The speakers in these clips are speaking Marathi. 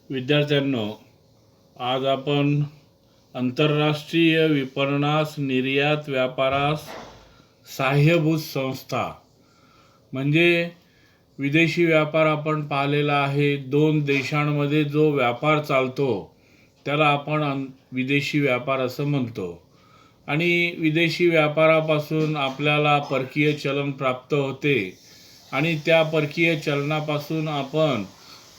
विद्यार्थ्यांनो, आज आपण आंतरराष्ट्रीय विपणनास निर्यात व्यापारास सहाय्यभूत संस्था म्हणजे विदेशी व्यापार आपण पाहिलेला आहे. दोन देशांमध्ये जो व्यापार चालतो त्याला आपण विदेशी व्यापार असं म्हणतो. आणि विदेशी व्यापारापासून आपल्याला परकीय चलन प्राप्त होते आणि त्या परकीय चलनापासून आपण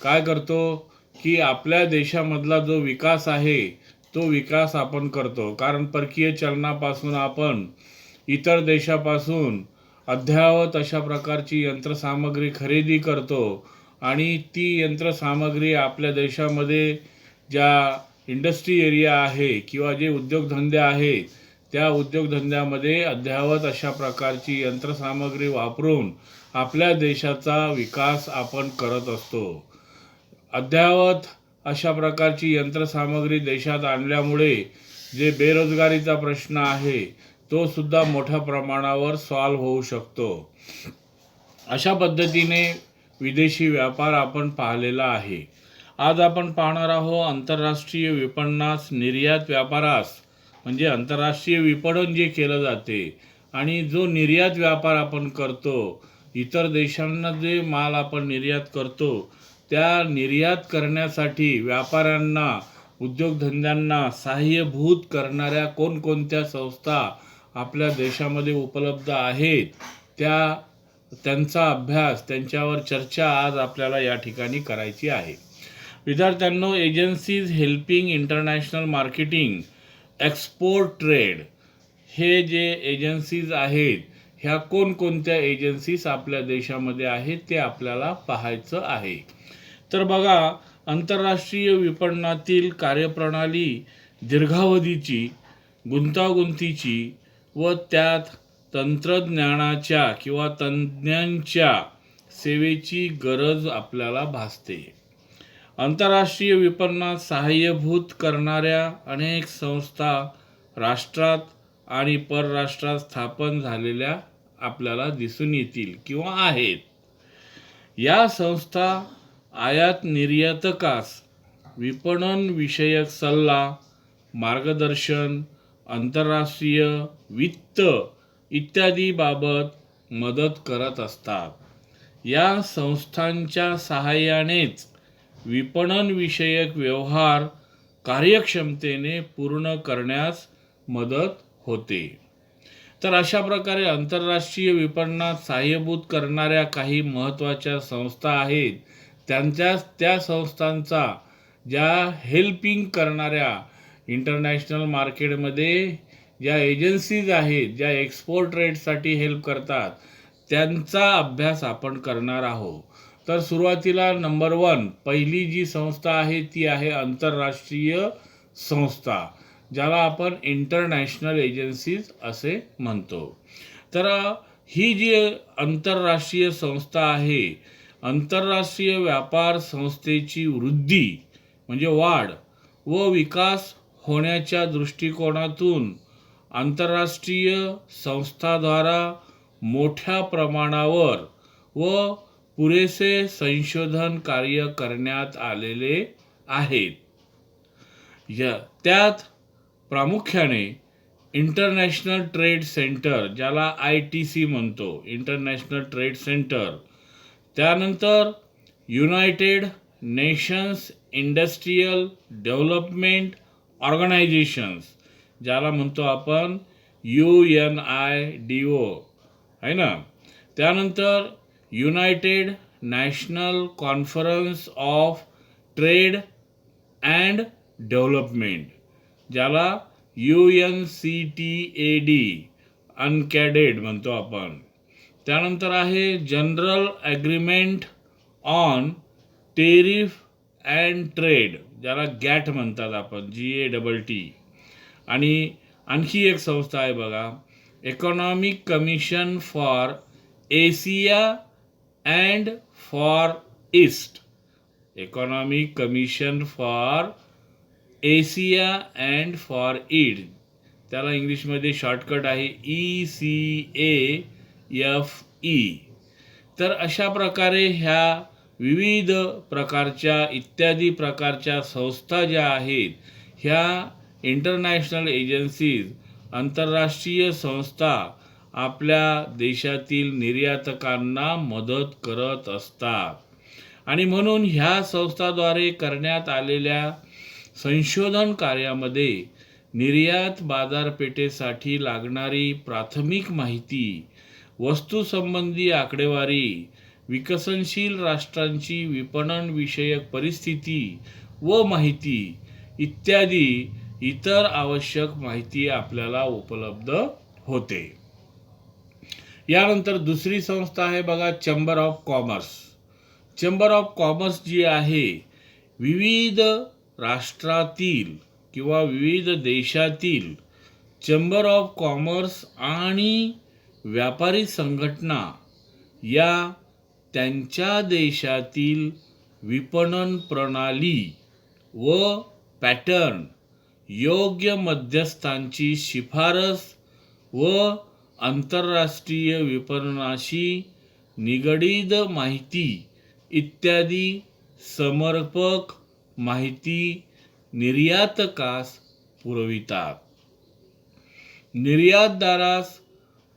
काय करतो की आपल्या देशामधला जो विकास आहे तो विकास आपण करतो. कारण परकीय चलनापासून आपण इतर देशापासून अद्ययावत अशा प्रकारची यंत्रसामग्री खरेदी करतो आणि ती यंत्रसामग्री आपल्या देशामध्ये ज्या इंडस्ट्री एरिया आहे किंवा जे उद्योगधंदे आहेत त्या उद्योगधंद्यामध्ये अद्ययावत अशा प्रकारची यंत्रसामग्री वापरून आपल्या देशाचा विकास आपण करत असतो. अद्ययावत अशा प्रकारची यंत्रसामग्री देशात आणल्यामुळे जे बेरोजगारीचा प्रश्न आहे तो सुद्धा मोठ्या प्रमाणावर सॉल्व्ह होऊ शकतो. अशा पद्धतीने विदेशी व्यापार आपण पाहिलेला आहे. आज आपण पाहणार आहोत आंतरराष्ट्रीय विपणनास निर्यात व्यापारास म्हणजे आंतरराष्ट्रीय विपणन जे केलं जाते आणि जो निर्यात व्यापार आपण करतो, इतर देशांना जे माल आपण निर्यात करतो त्या निर्यात करण्यासाठी व्यापाऱ्यांना उद्योगधंद्यांना सहाय्यभूत करणाऱ्या कोणकोणत्या संस्था आपल्या देशामध्ये उपलब्ध आहेत त्यांचा अभ्यास, त्यांच्यावर चर्चा आज आपल्याला या ठिकाणी करायची आहे. विद्यार्थ्यांनो, agencies helping international marketing export trade हे जे एजन्सीज आहेत ह्या कोणकोणत्या एजन्सीज आपल्या देशामध्ये आहेत ते आपल्याला पाहायचं आहे. तर बघा, आंतरराष्ट्रीय विपणनातील कार्यप्रणाली दीर्घावधीची, गुंतागुंतीची व त्यात तंत्रज्ञानाच्या किंवा तज्ज्ञांच्या सेवेची गरज आपल्याला भासते. आंतरराष्ट्रीय विपणनात सहाय्यभूत करणाऱ्या अनेक संस्था राष्ट्रात आणि परराष्ट्रात स्थापन झालेल्या आपल्याला दिसून येतील किंवा आहेत. या संस्था आयात निर्यातकास विपणन विषयक सल्ला, मार्गदर्शन, आंतरराष्ट्रीय वित्त इत्यादी बाबत मदत करत असतात. या संस्थांच्या सहाय्यानेच विपणन विषयक व्यवहार कार्यक्षमतेने पूर्ण करण्यास मदत होते. तर अशा प्रकारे आंतरराष्ट्रीय विपणनात सहाय्यभूत करणाऱ्या काही महत्त्वाच्या संस्था आहेत. त्या संस्थांचा ज्या हेल्पिंग करणाऱ्या इंटरनॅशनल मार्केटमध्ये ज्या एजन्सीज आहेत ज्या एक्सपोर्ट ट्रेडसाठी हेल्प करतात त्यांचा अभ्यास आपण करणार आहोत. तर सुरुवातीला नंबर 1 पहिली जी संस्था आहे ती आहे आंतरराष्ट्रीय संस्था, ज्याला आपण इंटरनॅशनल एजन्सीज असे म्हणतो. तर ही जी आंतरराष्ट्रीय संस्था आहे, आंतरराष्ट्रीय व्यापार संस्थेची वृद्धी म्हणजे वाढ व विकास होण्याच्या दृष्टिकोनातून आंतरराष्ट्रीय संस्थाद्वारा मोठ्या प्रमाणावर व पुरेसे संशोधन कार्य करण्यात आलेले आहेत. त्यात प्रामुख्याने इंटरनॅशनल ट्रेड सेंटर, ज्याला ITC म्हणतो, इंटरनॅशनल ट्रेड सेंटर, त्यानंतर United nations industrial development organisations, ज्याला म्हणतो आपण UNIDO आहे ना, त्यानंतर United national conference of trade and development, ज्याला UNCTAD अनकॅडेड म्हणतो आपण. त्यानंतर आहे general agreement on tariff and trade, ज्याला GATT म्हणतात आपण, GATT. आणि आणखी एक संस्था आहे बघा, economic commission for Asia and for east, economic commission for Asia and for east, त्याला इंग्लिशमध्ये शॉर्टकट आहे ECAFE. तर अशा प्रकारे ह्या विविध प्रकारच्या इत्यादी प्रकारच्या संस्था ज्या आहेत, ह्या इंटरनॅशनल एजन्सीज, आंतरराष्ट्रीय संस्था आपल्या देशातील निर्यातकांना मदत करत असतात. आणि म्हणून ह्या संस्थाद्वारे करण्यात आलेल्या संशोधन कार्यामध्ये निर्यात बाजारपेठेसाठी लागणारी प्राथमिक माहिती, वस्तूसंबंधी आकडेवारी, विकसनशील राष्ट्रांची विपणन विषयक परिस्थिती व माहिती इत्यादी इतर आवश्यक माहिती आपल्याला उपलब्ध होते. यानंतर दुसरी संस्था आहे बघा, chamber of commerce. Chamber of commerce जी आहे, विविध राष्ट्रातील किंवा विविध देशातील चेंबर ऑफ कॉमर्स आणि व्यापारी संघटना या त्यांच्या देशातील विपणन प्रणाली व पॅटर्न, योग्य मध्यस्थांची शिफारस व आंतरराष्ट्रीय विपणनाशी निगडीत माहिती इत्यादी समर्पक माहिती निर्यातकास पुरवितात. निर्यातदारास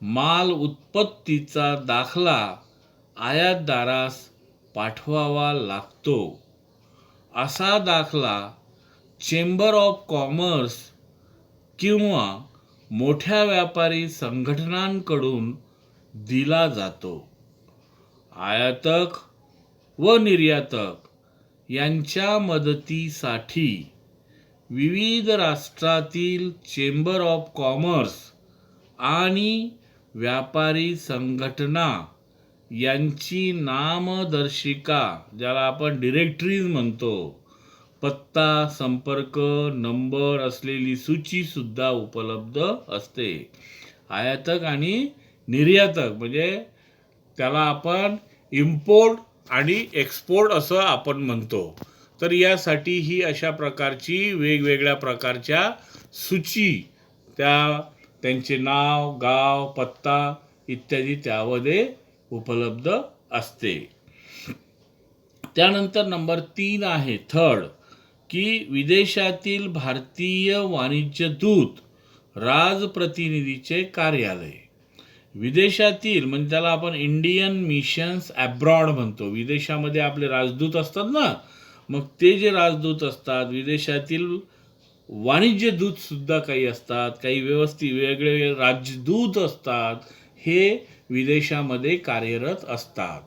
माल उत्पत्तीचा दाखला आयातदारास पाठवावा लागतो. असा दाखला चेंबर ऑफ कॉमर्स किंवा मोठ्या व्यापारी संघटनांकडून दिला जातो. आयातक व निर्यातक यांच्या मदतीसाठी विविध राष्ट्रातील चेंबर ऑफ कॉमर्स आणि व्यापारी संघटना यांची नामदर्शिका, ज्याला आपण डिरेक्टरीज म्हणतो, पत्ता, संपर्क नंबर असलेली सूची सुद्धा उपलब्ध असते. आयातक आणि निर्यातक म्हणजे त्याला आपण इम्पोर्ट आणि एक्सपोर्ट असं आपण म्हणतो. तर यासाठी ही अशा प्रकारची वेगवेगळ्या प्रकारच्या सूची, त्यांचे नाव, गाव, पत्ता इत्यादी त्यामध्ये उपलब्ध असते. त्यानंतर नंबर 3 आहे, थर्ड, की विदेशातील भारतीय वाणिज्य दूत राजप्रतिनिधीचे कार्यालय. विदेशातील म्हणजे त्याला आपण इंडियन मिशन्स अब्रॉड म्हणतो. विदेशामध्ये आपले राजदूत असतात ना, मग ते जे राजदूत असतात, विदेशातील वाणिज्य दूत सुद्धा काही असतात, काही व्यवस्थित वेगळे राजदूत असतात, हे विदेशामध्ये कार्यरत असतात.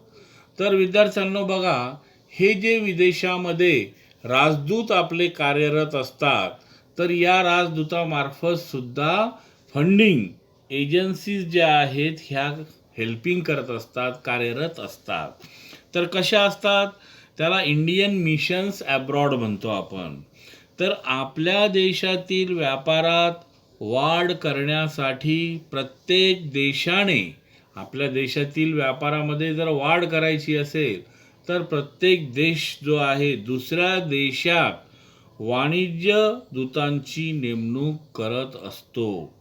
तर विद्यार्थ्यांनो बघा, हे जे विदेशामध्ये राजदूत आपले कार्यरत असतात, तर या राजदूतामार्फत सुद्धा फंडिंग एजन्सीज ज्या आहेत ह्या हेल्पिंग करत असतात, कार्यरत असतात. तर कशा असतात, त्याला इंडियन मिशन्स अब्रॉड म्हणतो आपण. तर आपल्या देशातील व्यापारात वाढ करण्यासाठी प्रत्येक देशाने, आपल्या देशातील व्यापारामध्ये जर वाढ करायची असेल तर प्रत्येक देश जो आहे दुसऱ्या देशात वाणिज्य दूतांची नेमणूक करत असतो.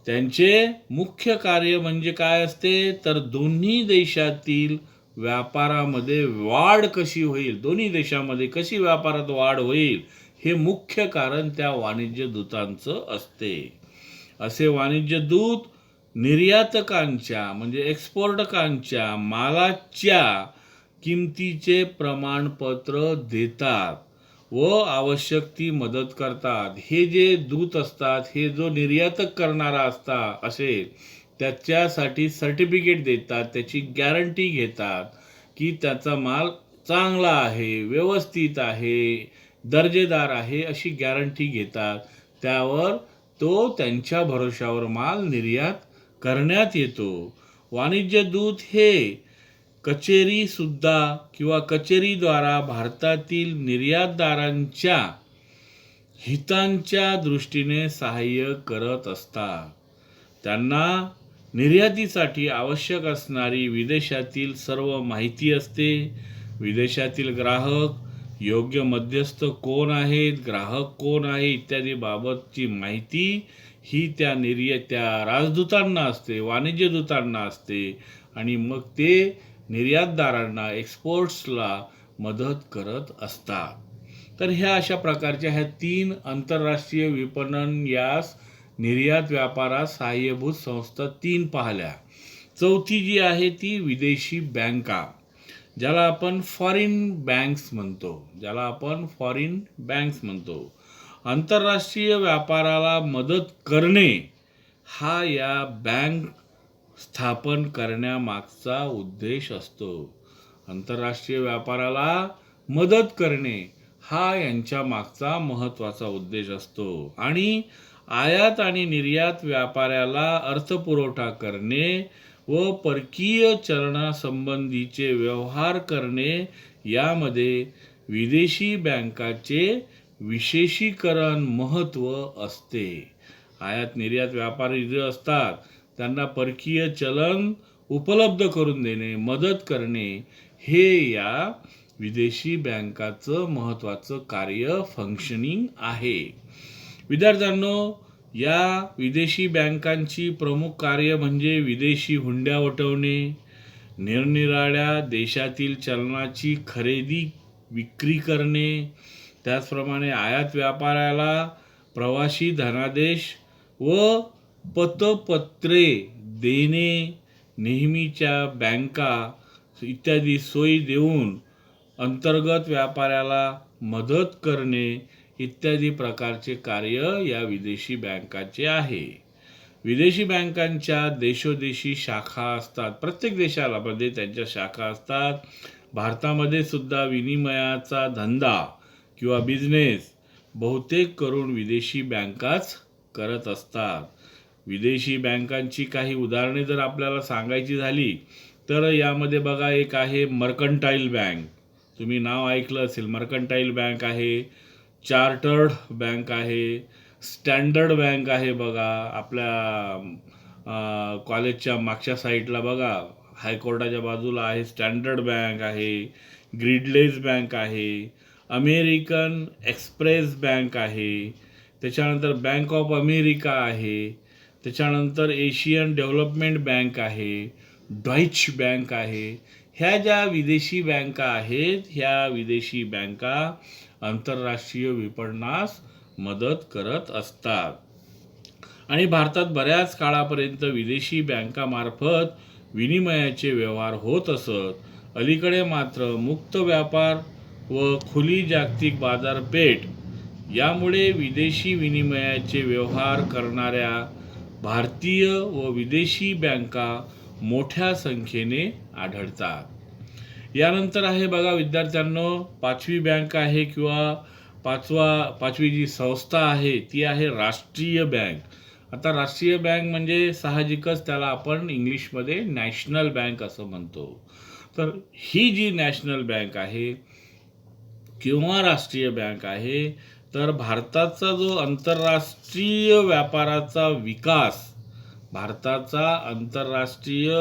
त्यांचे मुख्य कार्य म्हणजे काय असते, तर दोन्ही देशातील व्यापारामध्ये वाढ कशी होईल, दोन्ही देशामध्ये कशी व्यापारात वाढ होईल, हे मुख्य कारण त्या वाणिज्य दूतांचं असते. असे वाणिज्य दूत निर्यातकांच्या म्हणजे एक्सपोर्टकांच्या मालाच्या किमतीचे प्रमाणपत्र देतात व आवश्यक ती मदत करतात. हे जे दूत असतात, हे जो निर्यातक करणारा असेल त्याच्यासाठी सर्टिफिकेट देतात, त्याची गॅरंटी घेतात की त्याचा माल चांगला आहे, व्यवस्थित आहे, दर्जेदार आहे, अशी गॅरंटी घेतात. त्यावर तो त्यांच्या भरोशावर माल निर्यात करण्यात येतो. वाणिज्य दूत हे कचेरीसुद्धा किंवा कचेरीद्वारा भारतातील निर्यातदारांच्या हितांच्या दृष्टीने सहाय्य करत असतात. त्यांना निर्यातीसाठी आवश्यक असणारी विदेशातील सर्व माहिती असते. विदेशातील ग्राहक, योग्य मध्यस्थ कोण आहेत, ग्राहक कोण आहे इत्यादी बाबतची माहिती ही त्या राजदूतांना असते, वाणिज्य दूतांना असते. आणि मग ते निर्यातदारांना, एक्सपोर्ट्सला मदत करत असतात. तर ह्या अशा प्रकारच्या ह्या 3 आंतरराष्ट्रीय विपणन यास निर्यात व्यापारास सहाय्यभूत संस्था 3 पाहिल्या. चौथी जी आहे ती विदेशी बँका, ज्याला आपण फॉरेन बँक्स म्हणतो. आंतरराष्ट्रीय व्यापाराला मदत करणे हा या बँक स्थापन करण्यामागचा उद्देश असतो. आंतरराष्ट्रीय व्यापाराला मदत करणे हा यांच्या मागचा महत्त्वाचा उद्देश असतो. आणि आयात आणि निर्यात व्यापाराला अर्थपुरवठा करणे व परकीय चलनासंबंधीचे व्यवहार करणे यामध्ये विदेशी बँकाचे विशेषीकरण महत्त्व असते. आयात निर्यात व्यापारी जे असतात त्यांना परकीय चलन उपलब्ध करून देणे, मदत करणे हे या विदेशी बँकाचं महत्त्वाचं कार्य फंक्शनिंग आहे. विद्यार्थ्यांनो, या विदेशी बँकांची प्रमुख कार्य म्हणजे विदेशी हुंड्या वटवणे, निरनिराळ्या देशातील चलनाची खरेदी विक्री करणे, त्याचप्रमाणे आयात व्यापाराला प्रवासी धनादेश व पतपत्रे देणे, नेहमीच्या बँका इत्यादी सोयी देऊन अंतर्गत व्यापाराला मदत करणे इत्यादी प्रकारचे कार्य या विदेशी बँकाचे आहे. विदेशी बँकांच्या देशोदेशी शाखा असतात. प्रत्येक देशाला मध्ये त्यांच्या शाखा असतात. भारतामध्ये सुद्धा विनिमयाचा धंदा किंवा बिझनेस बहुतेक करून विदेशी बँकाच करत असतात. विदेशी बँकांची काही उदाहरणे जर आपल्याला सांगायची झाली तर यामध्ये बघा, एक आहे मर्कंटाईल बँक. तुम्ही नाव ऐकलं असेल. मर्कंटाईल बँक आहे, चार्टर्ड बँक आहे, स्टँडर्ड बँक आहे. बघा आपल्या कॉलेजच्या मागच्या साईडला बघा, हायकोर्टाच्या बाजूला आहे, स्टँडर्ड बँक आहे, ग्रीडलेज बँक आहे, अमेरिकन एक्सप्रेस बँक आहे, त्याच्यानंतर बँक ऑफ अमेरिका आहे, त्याच्यानंतर एशियन डेव्हलपमेंट बँक आहे, डॉइच बँक आहे. ह्या ज्या विदेशी बँका आहेत, ह्या विदेशी बँका आंतरराष्ट्रीय विपणनास मदत करत असतात. आणि भारतात बऱ्याच काळापर्यंत विदेशी बँकामार्फत विनिमयाचे व्यवहार होत असत. अलीकडे मात्र मुक्त व्यापार व खुली जागतिक बाजारपेठ यामुळे विदेशी विनिमयाचे व्यवहार करणाऱ्या भारतीय व विदेशी बँका मोठ्या संख्येने आढळतात. यानंतर आहे बघा विद्यार्थ्यांनो, 5वी बँक आहे किंवा पाचवी जी संस्था आहे ती आहे राष्ट्रीय बँक. आता राष्ट्रीय बँक म्हणजे साहजिकच त्याला आपण इंग्लिशमध्ये नॅशनल बँक असं म्हणतो. तर ही जी नॅशनल बँक आहे किंवा राष्ट्रीय बँक आहे, तर भारताचा जो आंतरराष्ट्रीय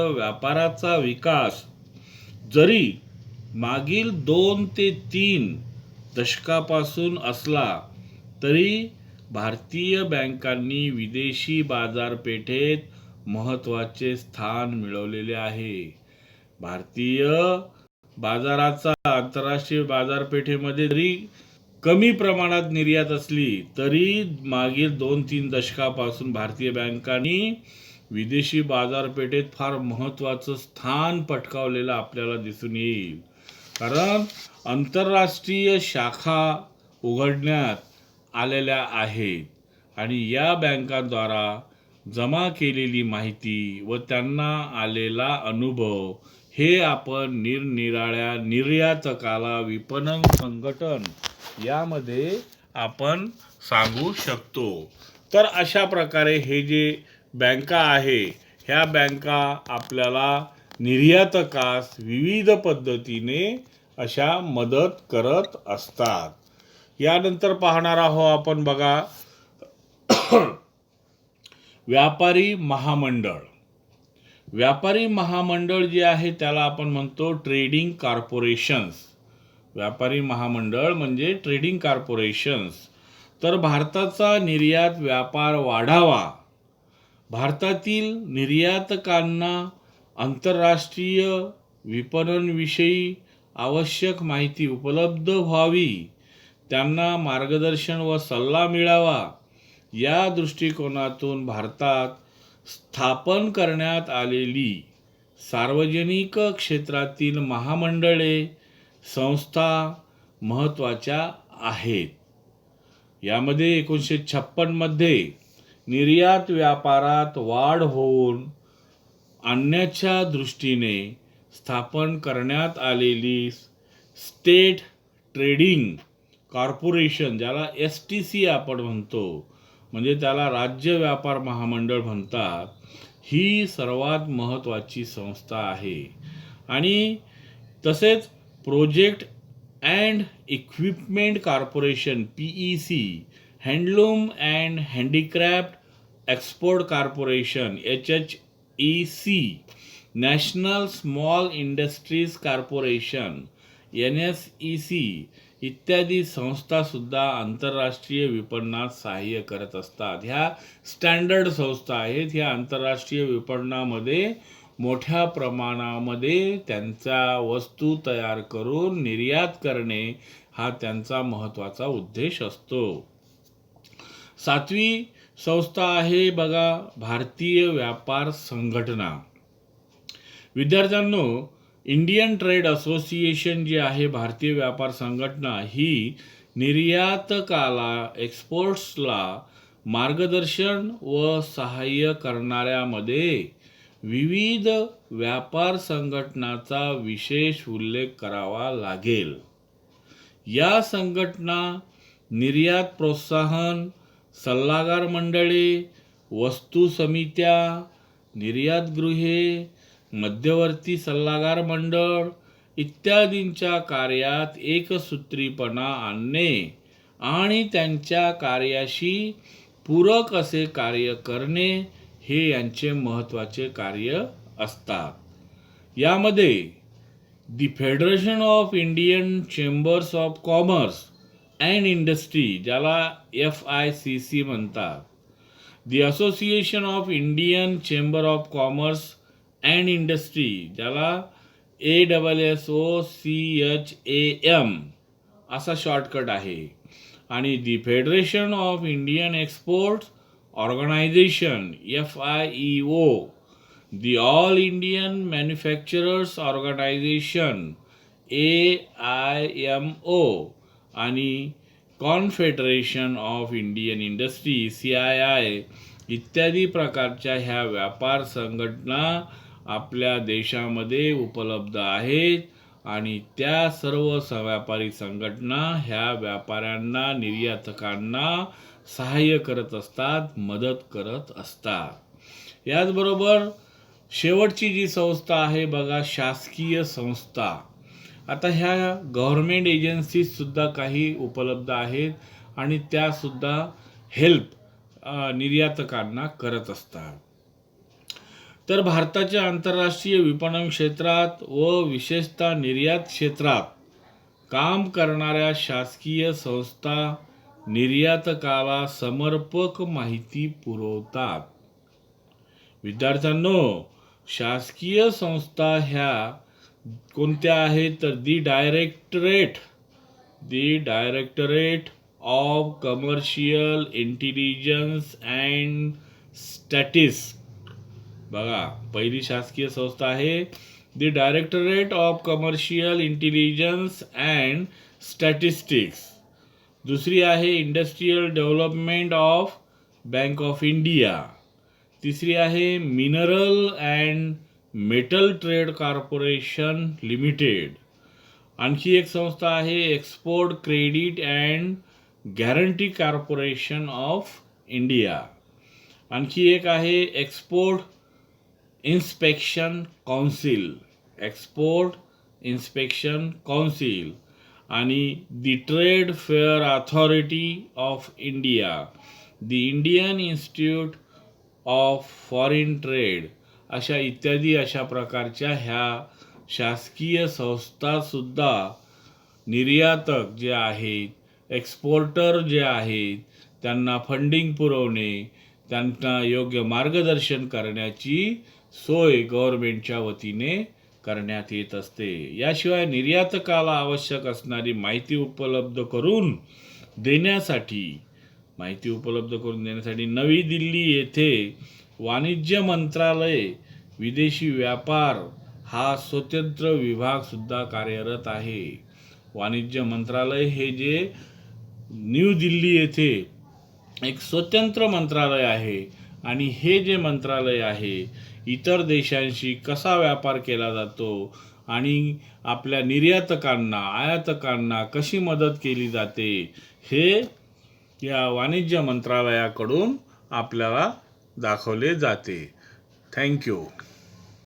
व्यापाराचा जरी मागील 2 ते 3 दशकापासून असला तरी भारतीय बँकांनी विदेशी बाजारपेठेत महत्त्वाचे स्थान मिळवलेले आहे. भारतीय बाजाराचा आंतरराष्ट्रीय बाजारपेठेमध्ये जरी कमी प्रमाणात निर्यात असली तरी मागील 2-3 दशकापासून भारतीय बँकांनी विदेशी बाजारपेठेत फार महत्त्वाचं स्थान पटकावलेलं आपल्याला दिसून येईल. कारण आंतरराष्ट्रीय शाखा उघडण्यात आलेल्या आहेत आणि या बँकांद्वारा जमा केलेली माहिती व त्यांना आलेला अनुभव हे आपण निरनिराळ्या निर्यातकाला विपणन संघटन यामध्ये आपण सांगू शकतो. तर अशा प्रकारे हे जे बँका आहे, ह्या बँका आपल्याला निर्यातकास विविध पद्धतीने अशा मदत करत असतात. यानंतर पाहणार आहोत आपण बघा व्यापारी महामंडळ. व्यापारी महामंडळ जे आहे त्याला आपण म्हणतो ट्रेडिंग कॉर्पोरेशन्स. व्यापारी महामंडळ म्हणजे ट्रेडिंग कॉर्पोरेशन्स. तर भारताचा निर्यात व्यापार वाढावा, भारतातील निर्यातकांना आंतरराष्ट्रीय विपणनविषयी आवश्यक माहिती उपलब्ध व्हावी, त्यांना मार्गदर्शन व सल्ला मिळावा, या दृष्टिकोनातून भारतात स्थापन करण्यात आलेली सार्वजनिक क्षेत्रातील महामंडळे, संस्था महत्त्वाच्या आहेत. यामध्ये 1956 मध्ये निर्यात व्यापारात वाढ होऊन आणण्याच्या दृष्टीने स्थापन करण्यात आलेली स्टेट ट्रेडिंग कॉर्पोरेशन, ज्याला STC आपण म्हणतो, म्हणजे त्याला राज्य व्यापार महामंडळ म्हणतात, ही सर्वात महत्त्वाची संस्था आहे. आणि तसेच project and equipment corporation PEC, handloom and handicraft export corporation HHEC, national small industries corporation NSEC इत्यादी संस्थासुद्धा आंतरराष्ट्रीय विपणनात सहाय्य करत असतात. ह्या स्टँडर्ड संस्था आहेत. ह्या आंतरराष्ट्रीय विपणनामध्ये मोठ्या प्रमाणामध्ये त्यांच्या वस्तू तयार करून निर्यात करणे हा त्यांचा महत्त्वाचा उद्देश असतो. 7वी संस्था आहे बघा, भारतीय व्यापार संघटना. विद्यार्थ्यांनो, इंडियन ट्रेड असोसिएशन जी आहे, भारतीय व्यापार संघटना, ही निर्यातकाला, एक्सपोर्ट्सला मार्गदर्शन व सहाय्य करणाऱ्यामध्ये विविध व्यापार संघटनाचा विशेष उल्लेख करावा लागेल. या संघटना निर्यात प्रोत्साहन, सल्लागार मंडळे, वस्तू समित्या, निर्यातगृहे, मध्यवर्ती सल्लागार मंडळ इत्यादींच्या कार्यात एकसूत्रीपणा आणणे आणि त्यांच्या कार्याशी पूरक असे कार्य करणे हे यांचे महत्त्वाचे कार्य असतात. यामध्ये the federation of Indian chambers of commerce and industry, ज्याला FICC म्हणतात, the association of Indian chamber of commerce and industry, ज्याला ASSOCHAM असा शॉर्टकट आहे, आणि the federation of Indian exports organisation FIEO, the all Indian manufacturers organisation AIMO, आणि confederation of Indian industry CII इत्यादी प्रकारच्या ह्या व्यापार संघटना आपल्या देशामध्ये उपलब्ध आहेत. आणि त्या सर्व व्यापारी संघटना ह्या व्यापाऱ्यांना, निर्यातकांना सहाय्य करत असतात, मदत करत असतात. याचबरोबर शेवटची जी संस्था आहे बघा, शासकीय संस्था. आता ह्या गव्हर्नमेंट एजन्सीजसुद्धा काही उपलब्ध आहेत आणि त्यासुद्धा हेल्प निर्यातकांना करत असतात. तर भारताच्या आंतरराष्ट्रीय विपणन क्षेत्रात व विशेषतः निर्यात क्षेत्रात काम करणाऱ्या शासकीय संस्था निर्यातकाला समर्पक माहिती पुरवतात. विद्यार्थ्यांनो, शासकीय संस्था ह्या कोणत्या आहेत तर the directorate of commercial intelligence and statistics. बघा, पहिली शासकीय संस्था आहे the directorate of commercial intelligence and statistics. दुसरी आहे industrial development of bank of India. तिसरी आहे mineral and metal trade corporation limited. आणखी एक संस्था आहे export credit and guarantee corporation of India. आणखी एक आहे एक्सपोर्ट इन्स्पेक्शन काउन्सिल आणि the trade fair authority of India, the Indian institute of foreign trade, अशा इत्यादी अशा प्रकारच्या ह्या शासकीय संस्थासुद्धा निर्यातक जे आहेत, एक्सपोर्टर जे आहेत, त्यांना फंडिंग पुरवणे, त्यांना योग्य मार्गदर्शन करण्याची सोय गव्हर्नमेंटच्या वतीने करण्यात येत असते. याशिवाय निर्यातकाला आवश्यक असणारी माहिती उपलब्ध करून देण्यासाठी नवी दिल्ली येथे वाणिज्य मंत्रालय विदेशी व्यापार हा स्वतंत्र विभाग सुद्धा कार्यरत आहे. वाणिज्य मंत्रालय हे जे न्यू दिल्ली येथे एक स्वतंत्र मंत्रालय आहे आणि हे जे मंत्रालय आहे इतर देशांशी कसा व्यापार केला जातो आणि आपल्या निर्यातकांना आयातकांना कशी मदत केली जाते हे या वाणिज्य मंत्रालयाकडून आपल्याला दाखवले जाते. थँक्यू.